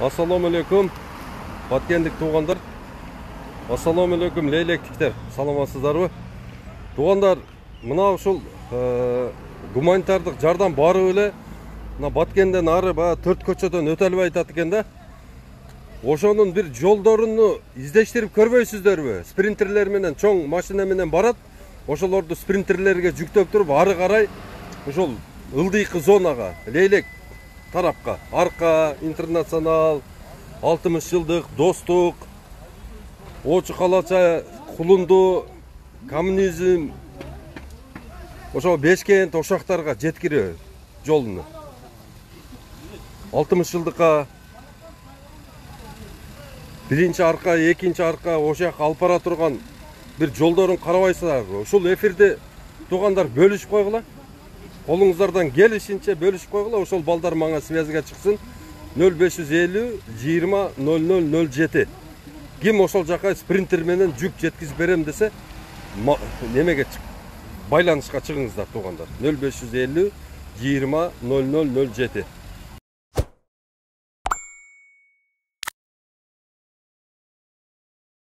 Assalamu alaikum. Баткендик туғандар. Assalamu alaikum лейлектиктер. Саламатсыздарбы? Туғандар, мына ушул гуманитардык жардам барып эле мына Баткенден ары баягы 4 көчөдөн өтө албай атат экен да. Ошонун бир жолдоруну издештирип көрбөйсүздөрбү? Спринтерлер менен, чоң машина менен барат. Ошолорду спринтерлерге жүктөп туруп ары карай ошол ылдыйкы зонага, Лейлек тарапка, Арка, Интернационал, 60 жылдык, Достук, Очу Калача, Кулунду, Коммунизм, ошо Бешкент, ошактарга жеткирүү жолуну. 60 жылдыкка биринчи арка, экинчи арка, ошак алып бара турган бир жолдорун карабайсыздарбы? Ушул эфирди туугандар бөлүшүп койгула. Колуңуздардан келишинче бөлүшүп койгула. Ошол балдар мага связьга чыксын. 0550 20 0007. Ким ошол жака спринтер менен жүк жеткизип берем десе, немеге байланышка чыгыңыздар туугандар. 0550 20 0007.